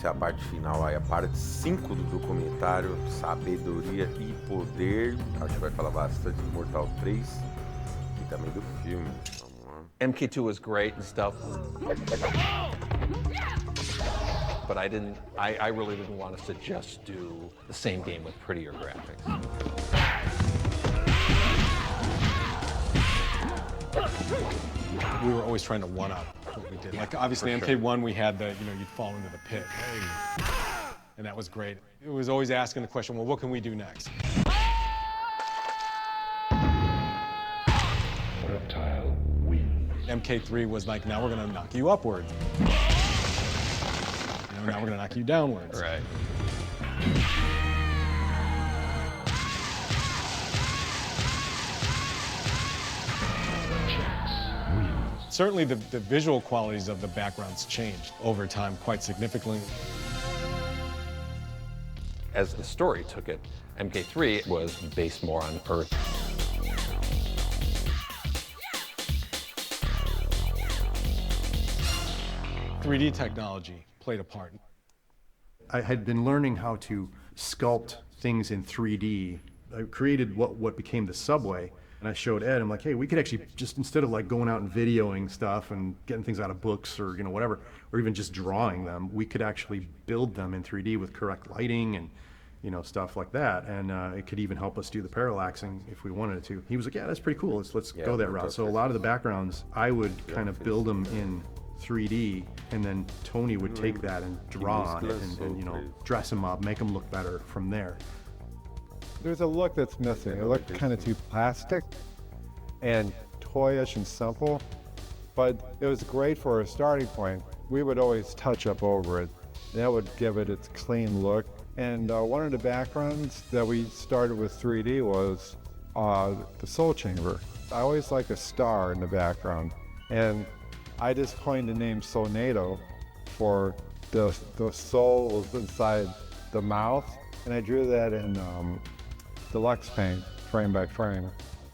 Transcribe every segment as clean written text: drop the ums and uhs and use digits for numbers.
Essa é a parte final aí, a parte 5 do documentário, Sabedoria e Poder. Acho que vai falar bastante do Mortal 3 e também do filme. Vamos lá. MK2 was great and stuff. But I really didn't want us to just do the same game with prettier graphics. We were always trying to one-up what we did. Like, obviously, MK1, we had the, you'd fall into the pit. And that was great. It was always asking the question, well, what can we do next? Reptile wins. MK3 was like, now we're going to knock you upwards. Now we're going to knock you downwards. Right. Certainly the visual qualities of the backgrounds changed over time quite significantly. As the story took it, MK3 was based more on Earth. .3D technology played a part. I had been learning how to sculpt things in 3D. I created what became the subway, and I showed Ed, I'm like, hey, we could actually just, instead of like going out and videoing stuff and getting things out of books or whatever, or even just drawing them, we could actually build them in 3D with correct lighting and stuff like that. And it could even help us do the parallaxing if we wanted to. He was like, yeah, that's pretty cool. Let's go that route. So a lot of the backgrounds, I would kind of build them in 3D, and then Tony would take that and draw on it and dress them up, make them look better from there. There's a look that's missing. It looked kind of too plastic and toyish and simple, but it was great for a starting point. We would always touch up over it. That would give it its clean look. And one of the backgrounds that we started with 3D was the soul chamber. I always like a star in the background, and I just coined the name Sonato for the souls inside the mouth, and I drew that in deluxe paint, frame by frame.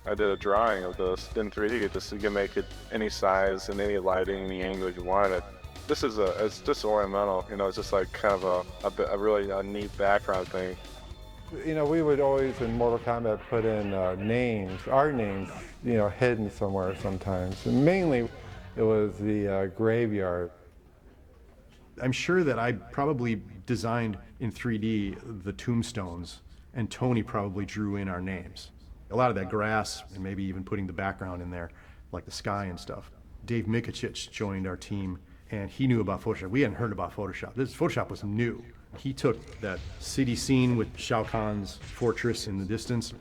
I did a drawing of this in 3D just so you can make it any size and any lighting, any angle you wanted. This is it's just ornamental, it's just like kind of a really neat background thing. We would always in Mortal Kombat put in names, our names, hidden somewhere sometimes. And mainly it was the graveyard. I'm sure that I probably designed in 3D the tombstones, and Tony probably drew in our names. A lot of that grass, and maybe even putting the background in there, like the sky and stuff. Dave Mikicic joined our team, and he knew about Photoshop. We hadn't heard about Photoshop. Photoshop was new. He took that city scene with Shao Kahn's fortress in the distance.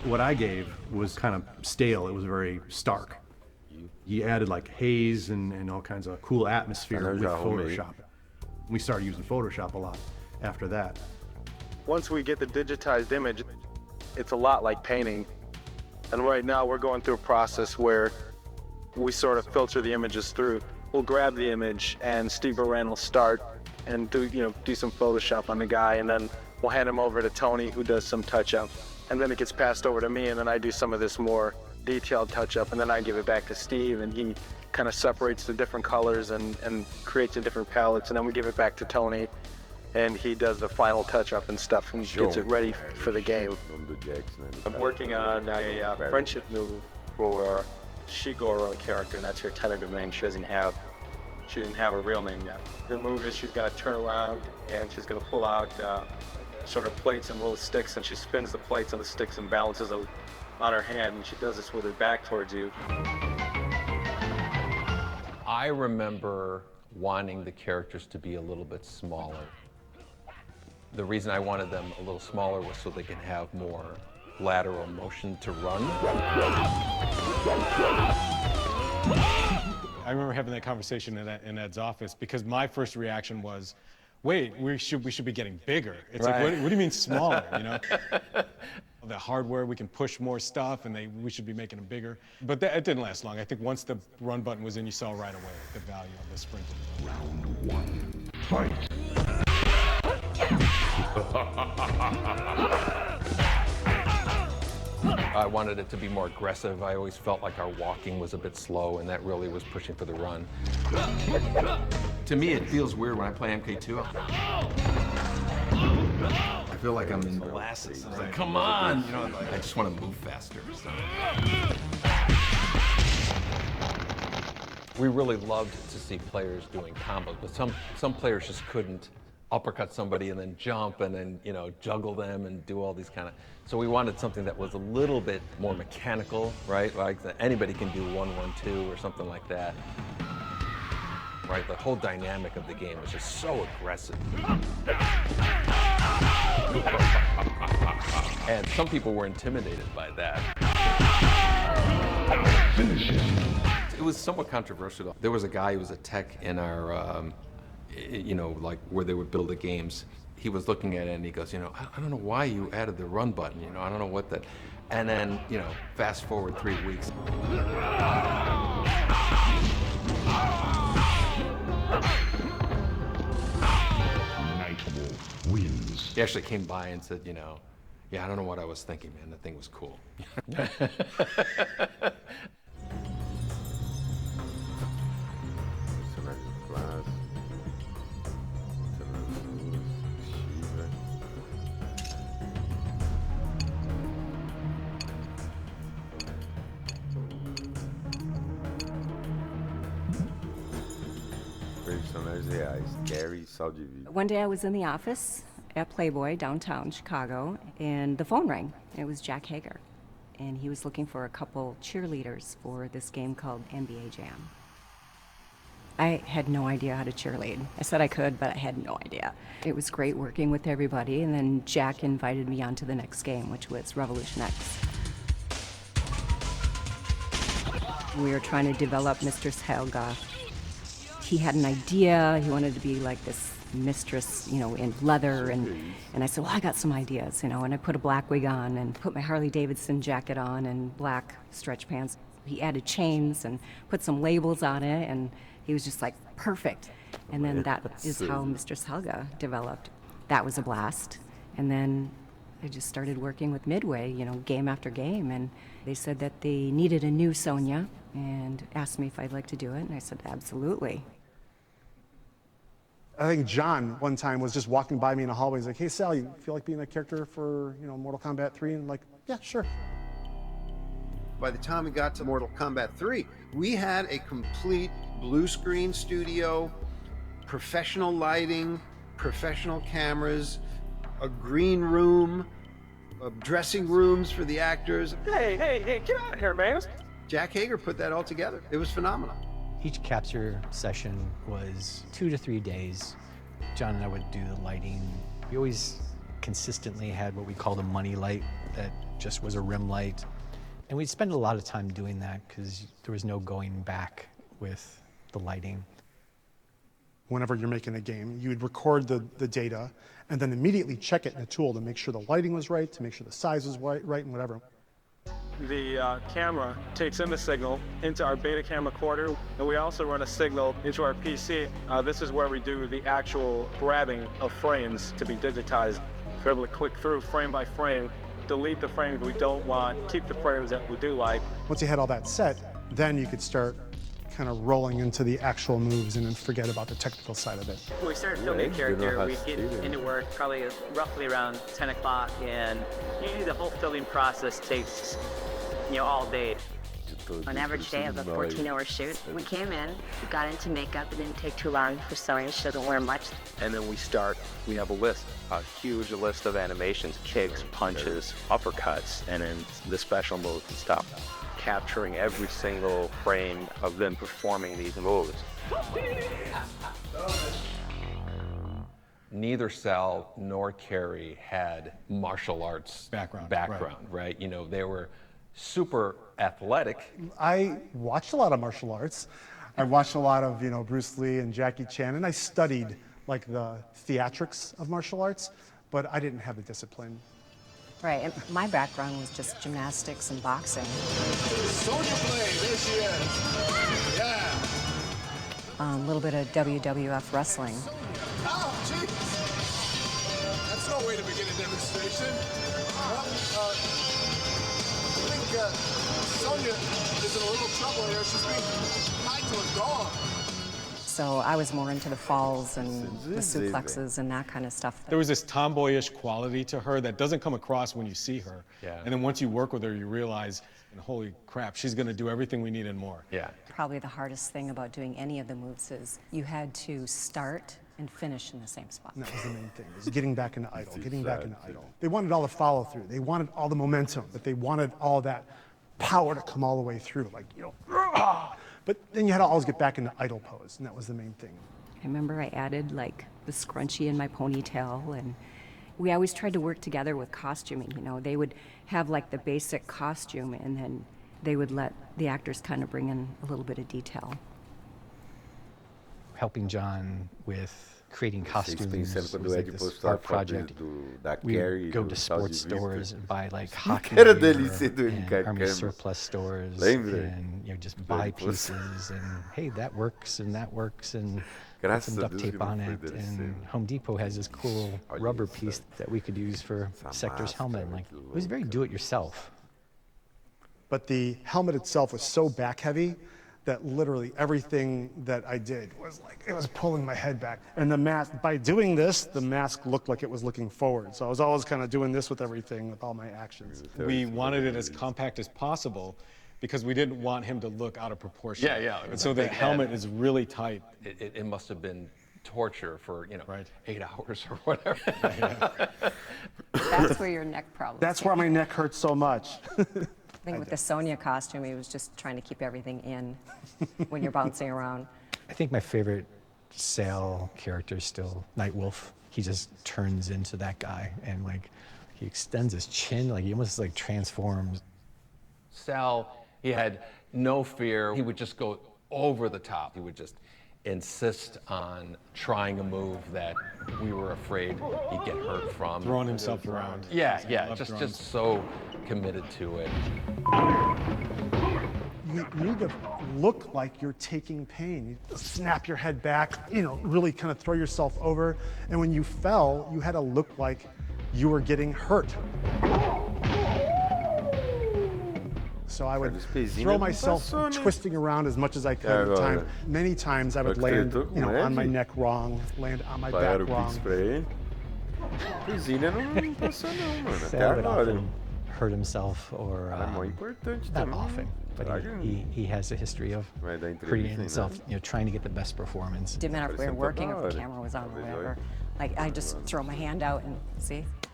What I gave was kind of stale. It was very stark. He added like haze and all kinds of cool atmosphere with Photoshop. We started using Photoshop a lot after that. Once we get the digitized image, it's a lot like painting. And right now we're going through a process where we sort of filter the images through. We'll grab the image and Steve Moran will start and do some Photoshop on the guy, and then we'll hand him over to Tony, who does some touch-up. And then it gets passed over to me, and then I do some of this more detailed touch-up, and then I give it back to Steve, and he kind of separates the different colors and creates the different palettes, and then we give it back to Tony, and he does the final touch-up and stuff and gets it ready for the game. I'm working on a friendship move for Shigoro character, and that's her tentative name. She doesn't have a real name yet. The move is she's got to turn around and she's going to pull out sort of plates and little sticks, and she spins the plates and the sticks and balances them on her hand, and she does this with her back towards you. I remember wanting the characters to be a little bit smaller. The reason I wanted them a little smaller was so they can have more lateral motion to run. I remember having that conversation in Ed's office because my first reaction was, wait, we should be getting bigger. It's right. Like, what do you mean smaller, The hardware, we can push more stuff, and we should be making them bigger. But it didn't last long. I think once the run button was in, you saw right away the value of the sprinting. Round one, fight. I wanted it to be more aggressive. I always felt like our walking was a bit slow, and that really was pushing for the run. To me, it feels weird when I play MK2. I feel like I'm in molasses. I was like, come on! You know, I just want to move faster. So. We really loved to see players doing combos, but some players just couldn't uppercut somebody and then jump and then, you know, juggle them and do all these kind of. So we wanted something that was a little bit more mechanical, right? Like anybody can do 1-1-2 or something like that. Right, the whole dynamic of the game was just so aggressive. And some people were intimidated by that. Finish him. It was somewhat controversial. There was a guy who was a tech in our, you know, like where they would build the games. He was looking at it and he goes, you know, I don't know why you added the run button, you know, I don't know what that. And then, you know, fast forward 3 weeks. Nightwolf wins. He actually came by and said, you know, yeah, I don't know what I was thinking, man. That thing was cool. Personagens reais, Gary e Sal de Vida. One day I was in the office at Playboy downtown Chicago, and the phone rang. It was Jack Hager, and he was looking for a couple cheerleaders for this game called NBA Jam. I had no idea how to cheerlead. I said I could, but I had no idea. It was great working with everybody, and then Jack invited me on to the next game, which was Revolution X. We were trying to develop Mistress Helga. He had an idea. He wanted to be like this mistress, you know, in leather, and I said, well, I got some ideas, you know, and I put a black wig on and put my Harley Davidson jacket on and black stretch pants. He added chains and put some labels on it, and he was just like, perfect. And then that is how Mistress Helga developed. That was a blast. And then I just started working with Midway, you know, game after game, and they said that they needed a new Sonya and asked me if I'd like to do it, and I said, absolutely. I think John one time was just walking by me in a hallway. He's like, hey, Sal, you feel like being a character for, you know, Mortal Kombat 3? And I'm like, yeah, sure. By the time we got to Mortal Kombat 3, we had a complete blue screen studio, professional lighting, professional cameras, a green room, dressing rooms for the actors. Hey, get out of here, man. Jack Hager put that all together. It was phenomenal. Each capture session was 2 to 3 days. John and I would do the lighting. We always consistently had what we called a money light that just was a rim light. And we'd spend a lot of time doing that because there was no going back with the lighting. Whenever you're making a game, you would record the data and then immediately check it in a tool to make sure the lighting was right, to make sure the size was right and whatever. The camera takes in the signal into our beta camera recorder, and we also run a signal into our PC. This is where we do the actual grabbing of frames to be digitized. We're able to click through frame by frame, delete the frames we don't want, keep the frames that we do like. Once you had all that set, then you could start kind of rolling into the actual moves and then forget about the technical side of it. When we started filming a character, we'd get into work probably roughly around 10 o'clock, and usually the whole filming process takes, you know, all day. On average day of a 14-hour shoot, we came in, we got into makeup. It didn't take too long for Sonya. She doesn't wear much. And then we have a list, a huge list of animations, kicks, punches, uppercuts, and then the special moves and stuff. Capturing every single frame of them performing these moves. Neither Sal nor Carrie had martial arts background, right? You know, they were super athletic. I watched a lot of martial arts. I watched a lot of, you know, Bruce Lee and Jackie Chan, and I studied like the theatrics of martial arts, but I didn't have the discipline. Right, and my background was just gymnastics and boxing. Sonya Blade, there she is. Yeah. A little bit of WWF wrestling. Oh, jeez. That's no way to begin a demonstration. Well, I think Sonya is in a little trouble here. She's being tied to a dog. So I was more into the falls and the suplexes and that kind of stuff. There was this tomboyish quality to her that doesn't come across when you see her. Yeah. And then once you work with her, you realize, holy crap, she's going to do everything we need and more. Yeah. Probably the hardest thing about doing any of the moves is you had to start and finish in the same spot. And that was the main thing, was getting back into idle, getting back into idle. They wanted all the follow through. They wanted all the momentum, but they wanted all that power to come all the way through, like, but then you had to always get back into idle pose, and that was the main thing. I remember I added like the scrunchie in my ponytail, and we always tried to work together with costuming. They would have like the basic costume, and then they would let the actors kind of bring in a little bit of detail. Helping John with creating costumes was quando like Ed this postou a art foto project. da We Carrie would go do to Sal de sports Vista. stores and buy like hockey Era gear delícia do and Ricardo army Campos. surplus stores Lembra? and just buy Depois. pieces and hey, that works and that works and put Graças some a duct Deus que tape não on foi it. dele And sempre. Home Depot has this cool Olha rubber isso, piece that we could use for essa Sector's helmet. And, máscara, like, que it was very do-it-yourself. But the helmet itself was so back heavy that literally everything that I did was like, it was pulling my head back. And the mask, by doing this, the mask looked like it was looking forward. So I was always kind of doing this with everything, with all my actions. We wanted it as compact as possible because we didn't want him to look out of proportion. Yeah. And so the helmet is really tight. It must have been torture for, Right. 8 hours or whatever. That's where your neck problem. That's why my neck hurts so much. I think with the Sonya costume, he was just trying to keep everything in when you're bouncing around. I think my favorite Sale character is still Nightwolf. He just turns into that guy and like he extends his chin, like he almost like transforms. Sal, he had no fear. He would just go over the top. He would just insist on trying a move that we were afraid he'd get hurt from. Throwing himself around. Yeah, Love just drums. so committed to it. You need to look like you're taking pain. You snap your head back, really kind of throw yourself over. And when you fell, you had to look like you were getting hurt. So I would throw myself twisting around as much as I could at the time. Many times I would land, on my neck wrong, land on my back wrong. Pezinha não passou não, mano. Até Sal would agora. often hurt himself or É muito importante not também. often, but he has a history of Vai dar hurting entrevista, himself, né? trying to get the best performance. Didn't matter if we were Parecendo working or if the da hora. camera was on or Talvez whatever. olhe. Like I just throw my hand out and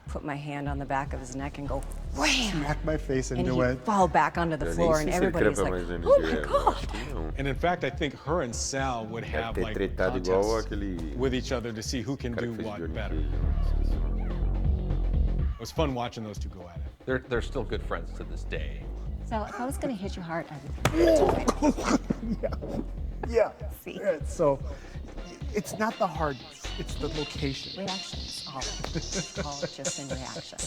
put my hand on the back of his neck and go wham! Smack my face And into he'd it. fall back onto the Eu nem floor, sei and se ele everybody's trepa like, mais no "Oh my MGF, God!" acho que não. And in fact, I think her and Sal would have ter like tretado igual contests aquele with each other to see who can cara do que fez what Johnny better. Cage, eu esqueci o nome. It was fun watching those two go at it. They're still good friends to this day. So if I was gonna hit you hard, I'd Yeah. See? Yeah, so it's not the hardness, it's the location. reactions, all just in reaction.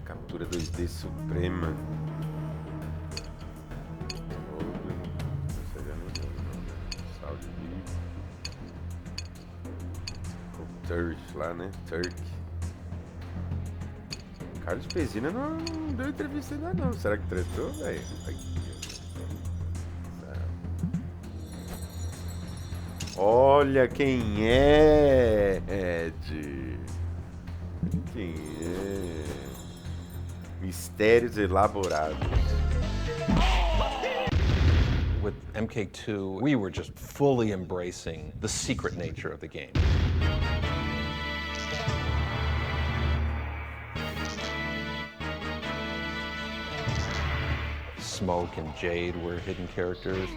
Captura 2D suprema. Sal de Vista. O Turk lá, né? Turk. Carlos Pezina não deu entrevista ainda não. Será que tretou, velho? Olha quem é, Ed. Quem é? Mistérios elaborados. With MK2, we were just fully embracing the secret nature of the game. Smoke and Jade were hidden characters.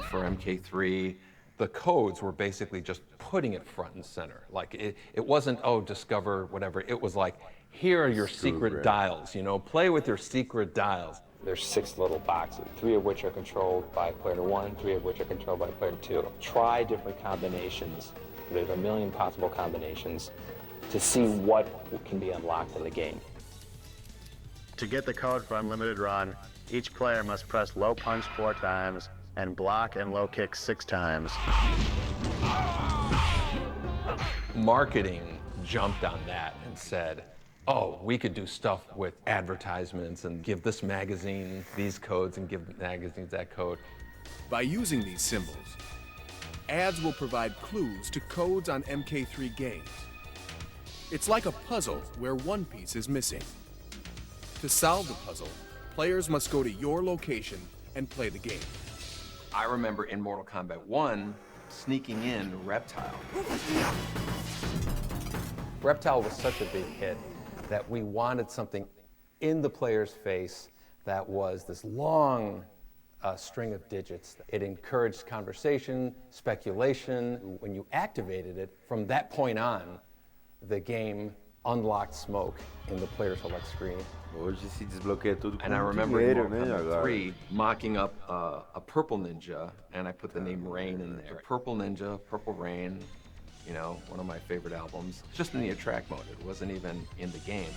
For MK3, the codes were basically just putting it front and center. Like it wasn't, oh, discover whatever. It was like, here are your secret dials, play with your secret dials. There's 6 little boxes, 3 of which are controlled by player 1, 3 of which are controlled by player 2. Try different combinations. There's a million possible combinations to see what can be unlocked in the game. To get the code for Unlimited Run, each player must press low punch 4 times and block and low kick 6 times. Marketing jumped on that and said, oh, we could do stuff with advertisements and give this magazine these codes and give magazines that code. By using these symbols, ads will provide clues to codes on MK3 games. It's like a puzzle where one piece is missing. To solve the puzzle, players must go to your location and play the game. I remember in Mortal Kombat 1, sneaking in Reptile. Reptile was such a big hit that we wanted something in the player's face that was this long string of digits. It encouraged conversation, speculation. When you activated it, from that point on, the game unlocked smoke in the player select screen. Hoje se desbloqueia tudo com And I remember in dinheiro, Mortal né, Kombat agora. 3 mocking up a purple ninja, and I put the name Rain in there. Purple Ninja, Purple Rain, you know, one of my favorite albums. Just in the attract mode, it wasn't even in the game.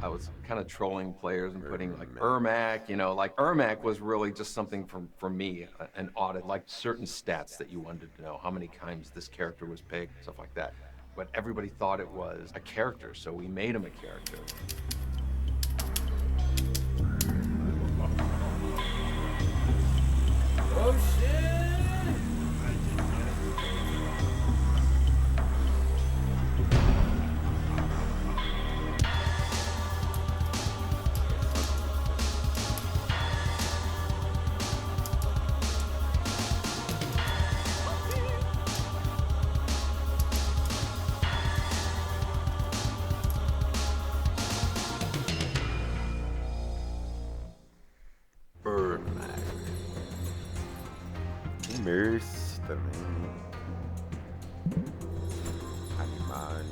I was kind of trolling players and putting like Ermac, you know, like Ermac was really just something for me, an audit, like certain stats that you wanted to know, how many times this character was picked, stuff like that. But everybody thought it was a character, so we made him a character. Oh shit! Mercy também. Animais.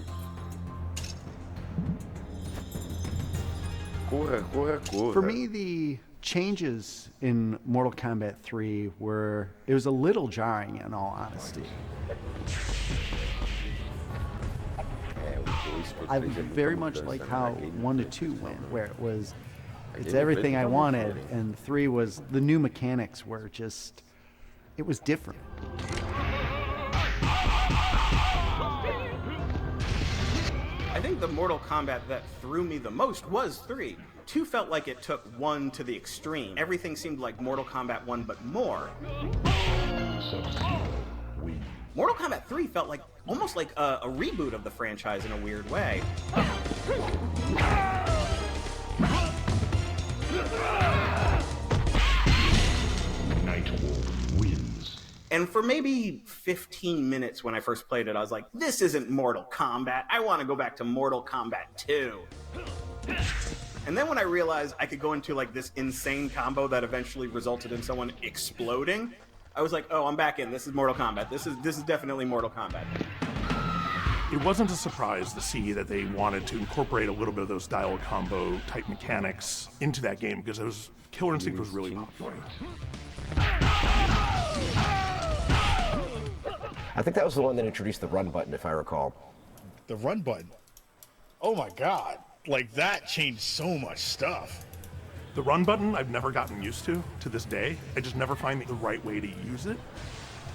Corra, corra, corra. For me, the changes in Mortal Kombat 3 were, it was a little jarring in all honesty. I very much like how 1 to 2 went, where it was, it's everything I wanted, and 3 was, the new mechanics were just, it was different. I think the Mortal Kombat that threw me the most was 3. 2 felt like it took 1 to the extreme. Everything seemed like Mortal Kombat 1, but more. Mortal Kombat 3 felt like almost like a reboot of the franchise in a weird way. Nightwolf wins. And for maybe 15 minutes when I first played it, I was like, this isn't Mortal Kombat. I want to go back to Mortal Kombat 2. And then when I realized I could go into like this insane combo that eventually resulted in someone exploding, I was like, oh, I'm back in. This is Mortal Kombat. This is definitely Mortal Kombat. It wasn't a surprise to see that they wanted to incorporate a little bit of those dial combo type mechanics into that game, because it was, Killer Instinct was really popular. I think that was the one that introduced the run button, if I recall. The run button? Oh my god. Like, that changed so much stuff. The run button I've never gotten used to this day. I just never find the right way to use it.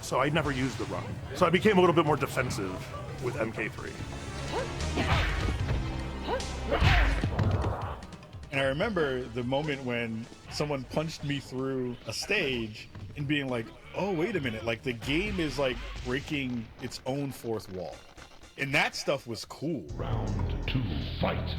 So I never used the run. So I became a little bit more defensive with MK3. And I remember the moment when someone punched me through a stage and being like, oh, wait a minute, like the game is like breaking its own fourth wall. And that stuff was cool. Round 2, fight.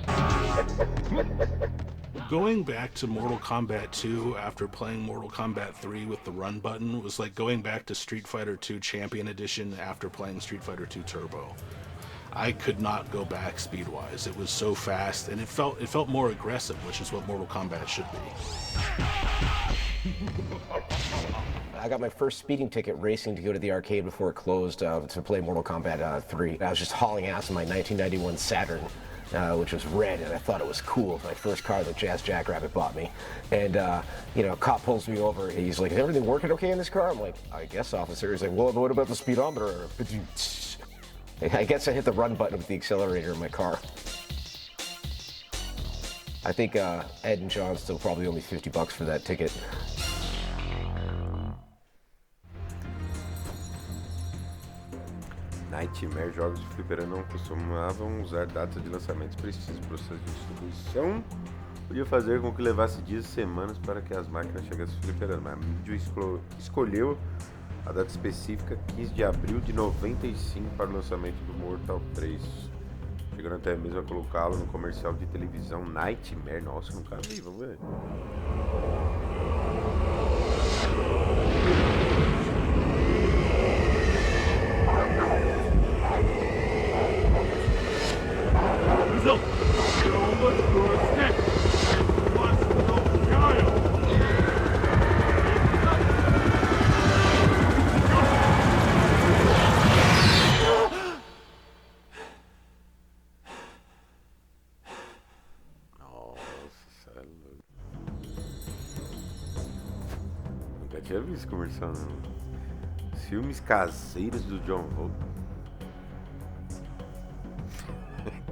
Going back to Mortal Kombat 2 after playing Mortal Kombat 3 with the run button was like going back to Street Fighter 2 Champion Edition after playing Street Fighter 2 Turbo. I could not go back speed-wise. It was so fast, and it felt more aggressive, which is what Mortal Kombat should be. I got my first speeding ticket racing to go to the arcade before it closed to play Mortal Kombat 3. I was just hauling ass in my 1991 Saturn, which was red, and I thought it was cool. My first car that Jazz Jackrabbit bought me. And, you know, a cop pulls me over. He's like, is everything working okay in this car? I'm like, I guess, officer. He's like, well, what about the speedometer? I guess I hit the run button with the accelerator in my car. I think Ed and John still probably owe me $50 for that ticket. Nightmare, jogos de fliperama não costumavam usar datas de lançamento precisas. O processo de distribuição podia fazer com que levasse dias e semanas para que as máquinas chegassem ao fliperama. A mídia escolheu a data específica, 15 de abril de 95, para o lançamento do Mortal 3. Chegando até mesmo a colocá-lo no comercial de televisão Nightmare. Nossa, nunca vi, vamos ver. Nunca tinha visto esse comercial, não. Filmes caseiros do John Vogel.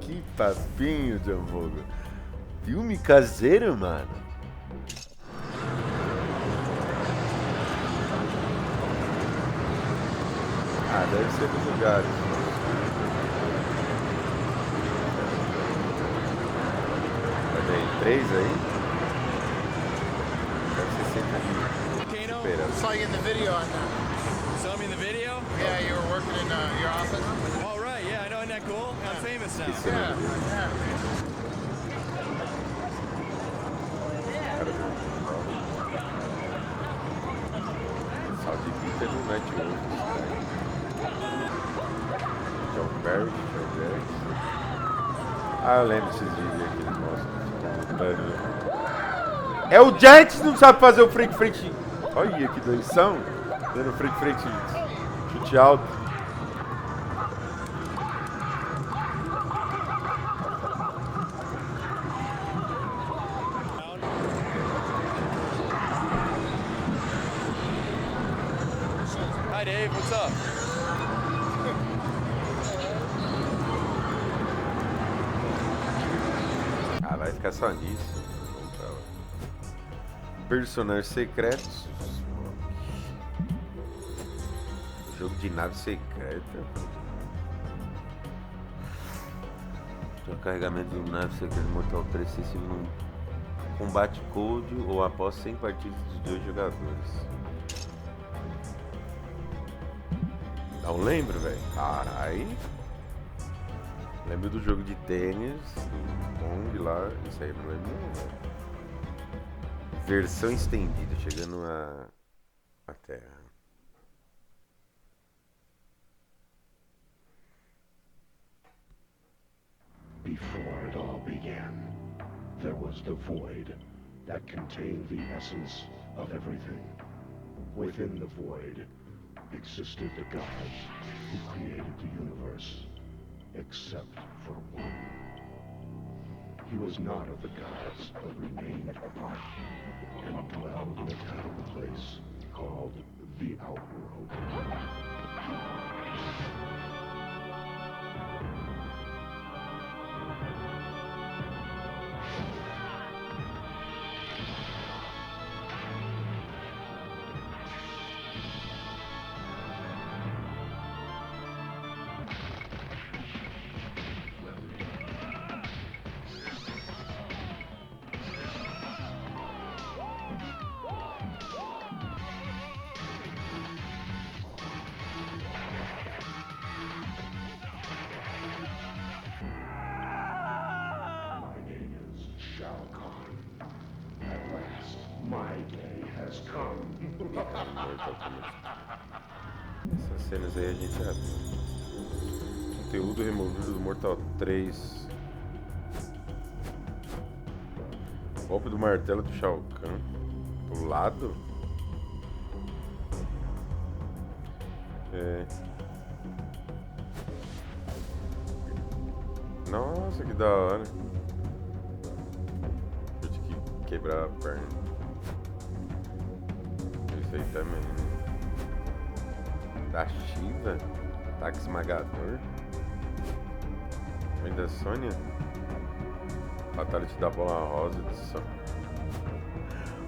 Que papinho, John Vogel. Filme caseiro, mano. Ah, deve ser dos lugares. Tem 3 aí? Deve ser sempre aqui. Saw you in the video on that. Saw me in the video? Yeah, you were working in your office. All right, yeah, I know, isn't that cool? I'm famous now. Yeah. Sal de Vita no Network. John Barry. Ah, eu lembro desses vídeos aqui que eles mostram. É o Giants que não sabe fazer o frente. Olha que dois são. Dando frente, chute alto. Hi, Dave. What's up? Ah, vai ficar só nisso. Personagens secretos. Jogo de nave secreta. O carregamento de uma nave secreta Mortal 3 acessível no combate code ou após 100 partidas dos 2 jogadores. Não lembro, velho. Carai. Lembro do jogo de tênis, do Kong lá. Isso aí não lembro não, velho. Versão estendida, chegando à Terra. Before it all began, there was the void that contained the essence of everything. Within the void existed the gods who created the universe, except for one. He was not of the gods, but remained apart, and dwelled in a tiny place called the Outworld. Essas cenas aí a gente já viu. Conteúdo removido do Mortal 3. Golpe do martelo do Shao Kahn. Pro lado. É. Nossa, que da hora. Eu tive que quebrar a perna. Isso aí também, né? Da Shiva, ataque esmagador. Vem da Sônia. Fatality da bola rosa de Sônia.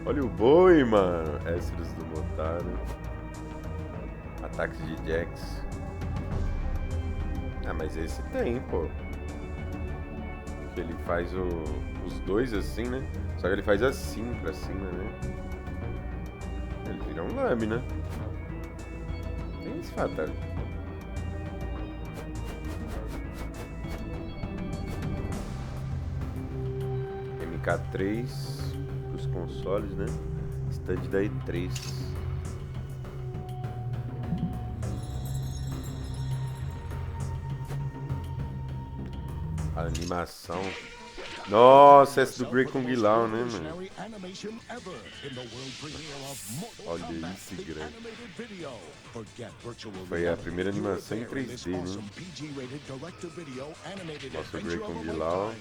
Olha o boi, mano. Extras do Motaro. Ataques de Jax. Ah, mas esse tem, pô. Que ele faz os dois assim, né? Só que ele faz assim pra cima, né? Ele vira um lame, né? Tem esse fatal. MK3 pros consoles, né? Stand da E3. A animação. Nossa, essa do Grey Kung Lao, né, mano? Olha esse grande. Foi a primeira animação em 3D, né? Nossa, o Grey Kung Lao.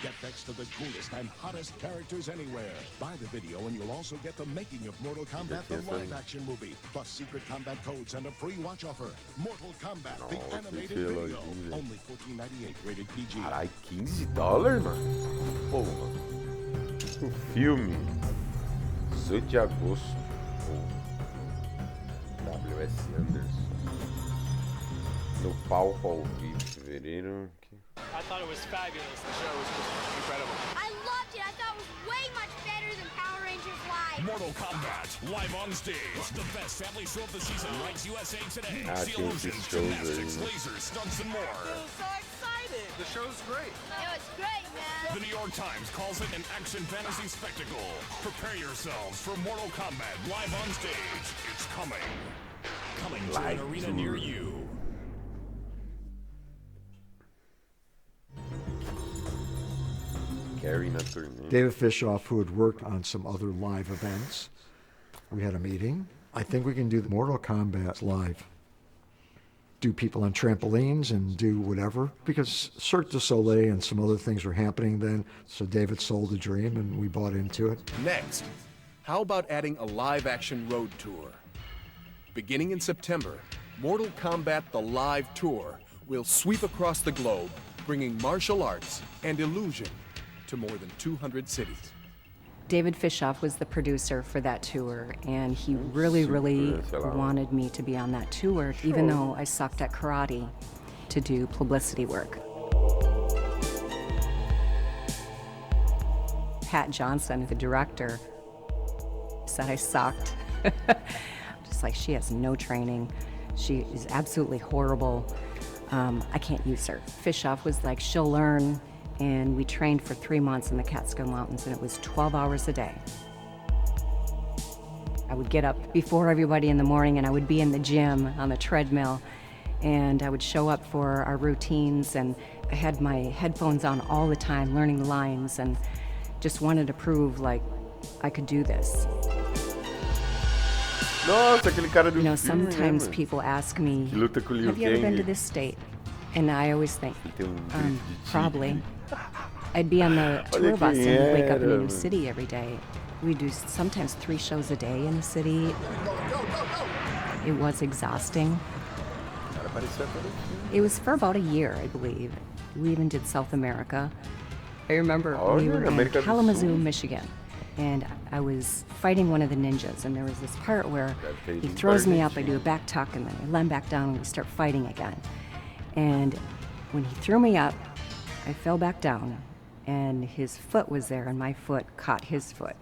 Get next to the coolest and hottest characters anywhere. Buy the video and you'll also get the making of Mortal Kombat, the live-action movie, plus secret combat codes and a free watch offer. Mortal Kombat, the animated video. Only $14.98, rated PG. Carai, $15, mano? Pô, mano. O filme, 18 de agosto. W.S. Anderson. No palco ao vivo, fevereiro. I thought it was fabulous. The show was just incredible. I loved it. I thought it was way much better than Power Rangers Live. Mortal Kombat, live on stage. The best family show of the season, Rights USA Today. See illusions, gymnastics, lasers, stunts, and more. I'm so excited. The show's great. It was great, man. The New York Times calls it an action fantasy spectacle. Prepare yourselves for Mortal Kombat, live on stage. It's coming. Coming to an arena near you. David Fishoff, who had worked on some other live events, we had a meeting. I think we can do the Mortal Kombat live. Do people on trampolines and do whatever, because Cirque du Soleil and some other things were happening then. So David sold the dream and we bought into it. Next, how about adding a live-action road tour? Beginning in September, Mortal Kombat the Live Tour will sweep across the globe, bringing martial arts and illusion to more than 200 cities. David Fishoff was the producer for that tour, and he really wanted me to be on that tour, even though I sucked at karate, to do publicity work. Pat Johnson, the director, said I sucked. Just like, she has no training. She is absolutely horrible. I can't use her. Fishoff was like, she'll learn. And we trained for 3 months in the Catskill Mountains, and it was 12 hours a day. I would get up before everybody in the morning, and I would be in the gym on the treadmill, and I would show up for our routines, and I had my headphones on all the time, learning the lines, and just wanted to prove, like, I could do this. Nossa, aquele cara do You know, filme, sometimes né, people ask me, que luta com o Liu have you ever been Kang. to this state? And I always think, Tem probably. I'd be on the tour bus and wake up in a new city every day. We do sometimes 3 shows a day in the city. It was exhausting. It was for about a year, I believe. We even did South America. I remember we were in Kalamazoo, Michigan, and I was fighting one of the ninjas, and there was this part where he throws me up, I do a back tuck, and then I land back down, and we start fighting again. And when he threw me up, I fell back down, and his foot was there, and my foot caught his foot.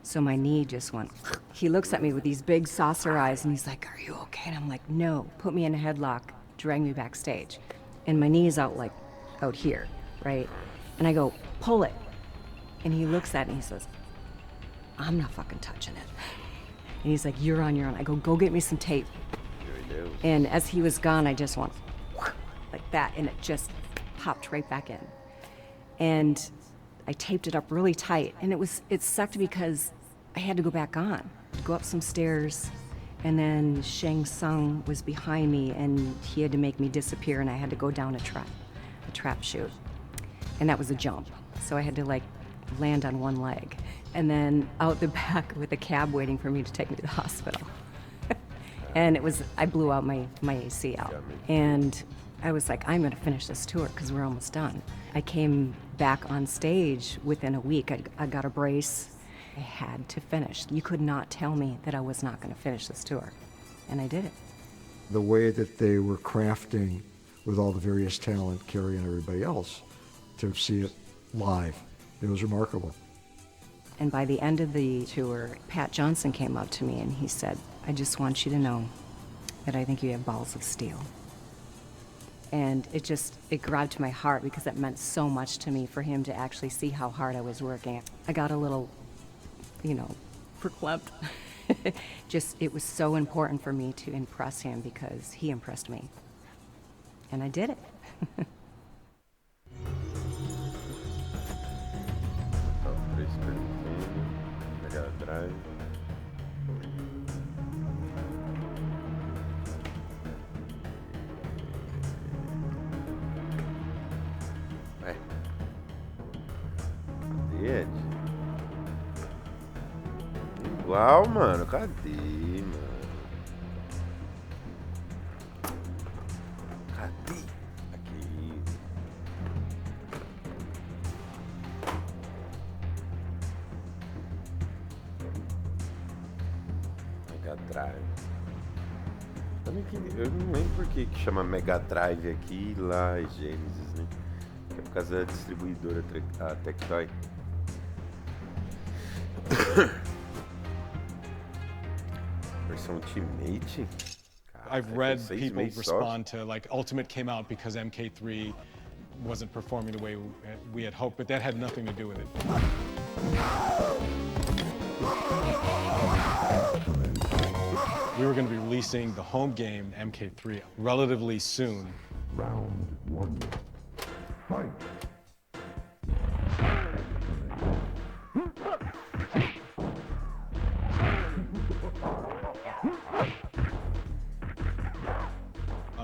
So my knee just went. He looks at me with these big saucer eyes, and he's like, "Are you okay?" And I'm like, "No." Put me in a headlock, drag me backstage. And my knee is out, like, out here, right? And I go, "Pull it." And he looks at me, and he says, "I'm not fucking touching it." And he's like, "You're on your own." I go, "Go get me some tape." And as he was gone, I just went like that, and it just popped right back in. And I taped it up really tight, and it sucked because I had to go back on, go up some stairs, and then Shang Tsung was behind me, and he had to make me disappear, and I had to go down a trap chute, and that was a jump. So I had to like land on one leg, and then out the back with a cab waiting for me to take me to the hospital. And I blew out my ACL, and I was like, I'm gonna finish this tour because we're almost done. I came back on stage within a week. I got a brace. I had to finish. You could not tell me that I was not gonna finish this tour. And I did it. The way that they were crafting with all the various talent, Carrie and everybody else, to see it live. It was remarkable. And by the end of the tour, Pat Johnson came up to me and he said, I just want you to know that I think you have balls of steel. And it grabbed to my heart because it meant so much to me for him to actually see how hard I was working. I got a little, verklempt. It was so important for me to impress him because he impressed me. And I did it. Mega Drive. Cadê? Igual, mano. Cadê, mano? Cadê? Aqui. Mega Drive. Eu não lembro por que chama Mega Drive aqui e lá é Genesis, né? É por causa da distribuidora, a Tectoy. Versão Ultimate? I've read people respond to, like, Ultimate came out because MK3 wasn't performing the way we had hoped, but that had nothing to do with it. We were going to be releasing the home game, MK3, relatively soon. Round 1. Fight.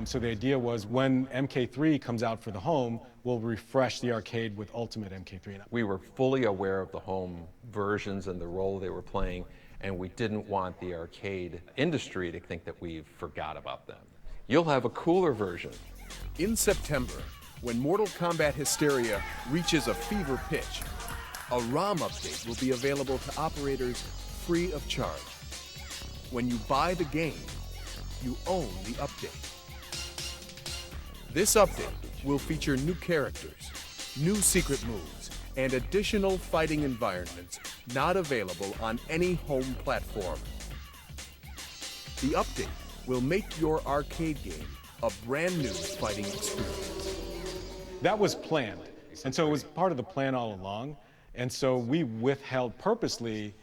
So the idea was when MK3 comes out for the home, we'll refresh the arcade with Ultimate MK3. We were fully aware of the home versions and the role they were playing, and we didn't want the arcade industry to think that we forgot about them. You'll have a cooler version. In September, when Mortal Kombat Hysteria reaches a fever pitch, a ROM update will be available to operators free of charge. When you buy the game, you own the update. This update will feature new characters, new secret moves, and additional fighting environments not available on any home platform. The update will make your arcade game a brand new fighting experience. That was planned, and so it was part of the plan all along, and so we withheld purposely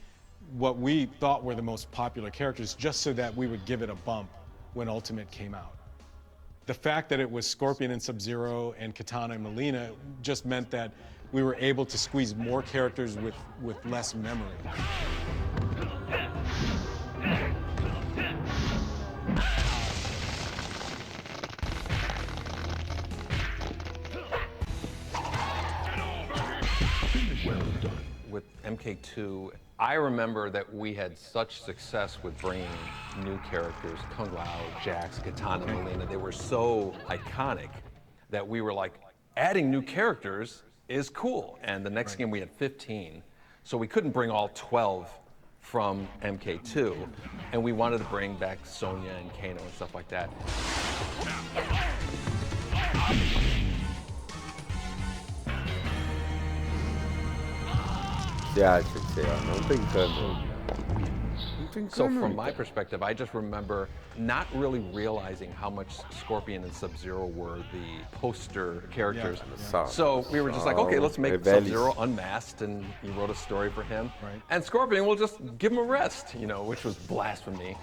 what we thought were the most popular characters just so that we would give it a bump when Ultimate came out. The fact that it was Scorpion and Sub-Zero and Katana and Mileena just meant that we were able to squeeze more characters with less memory. With MK2, I remember that we had such success with bringing new characters, Kung Lao, Jax, Katana, Mileena. They were so iconic that we were like, adding new characters is cool. And the next game we had 15, so we couldn't bring all 12 from MK2, and we wanted to bring back Sonya and Kano and stuff like that. Você acha que você não brincando? So from my perspective, I just remember not really realizing how much Scorpion and Sub-Zero were the poster characters. Yeah. So we were just like, okay, let's make Sub-Zero unmasked, and he wrote a story for him. Right. And Scorpion, we'll just give him a rest, which was blasphemy.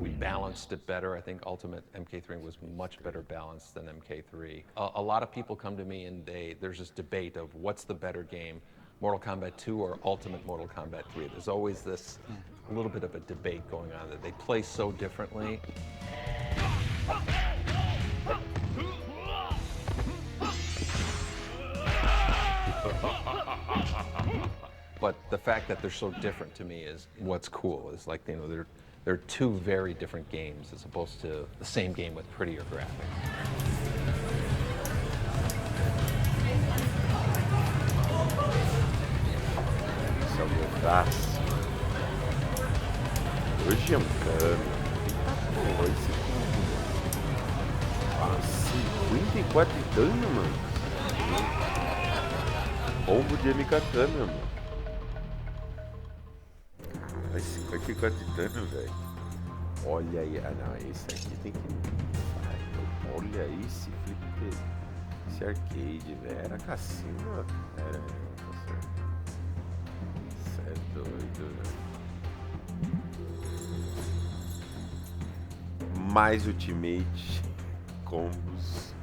We balanced it better. I think Ultimate MK3 was much better balanced than MK3. A lot of people come to me and there's this debate of what's the better game, Mortal Kombat 2 or Ultimate Mortal Kombat 3. There's always this little bit of a debate going on that they play so differently. But the fact that they're so different to me is what's cool. Is like, they're two very different games as opposed to the same game with prettier graphics. Nossa. Hoje é um cano. Pô, esse cara. 54 de dano, mano. Combo de MK Kami, mano. Caralho, 54 de dano, velho. Olha aí. Ah, não. Esse aqui tem que... Olha esse flip. Esse arcade, velho. Era cassino? Era... Isso é doido, velho. Mais Ultimate combos.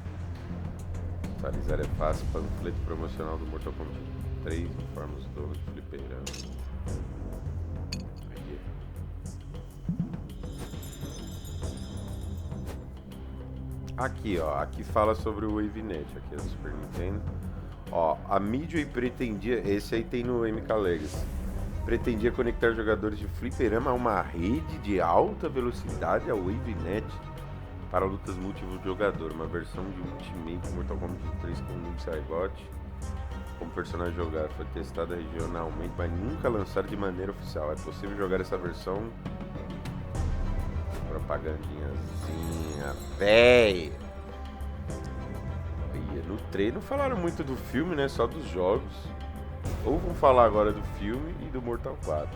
Atualizar é fácil. Panfleto promocional do Mortal Kombat 3 em formas do fliperão. Aqui, ó. Aqui fala sobre o WaveNet, aqui do Super Nintendo. Ó, a Midway pretendia... Esse aí tem no MK Legacy. Pretendia conectar jogadores de fliperama a uma rede de alta velocidade, a WaveNet, para lutas multijogador. Uma versão de Ultimate Mortal Kombat 3 com o Cygot como personagem jogar. Foi testada regionalmente, mas nunca lançada de maneira oficial. É possível jogar essa versão... Propagandinhazinha, véi. No treino falaram muito do filme, né? Só dos jogos. Ou vão falar agora do filme e do Mortal 4.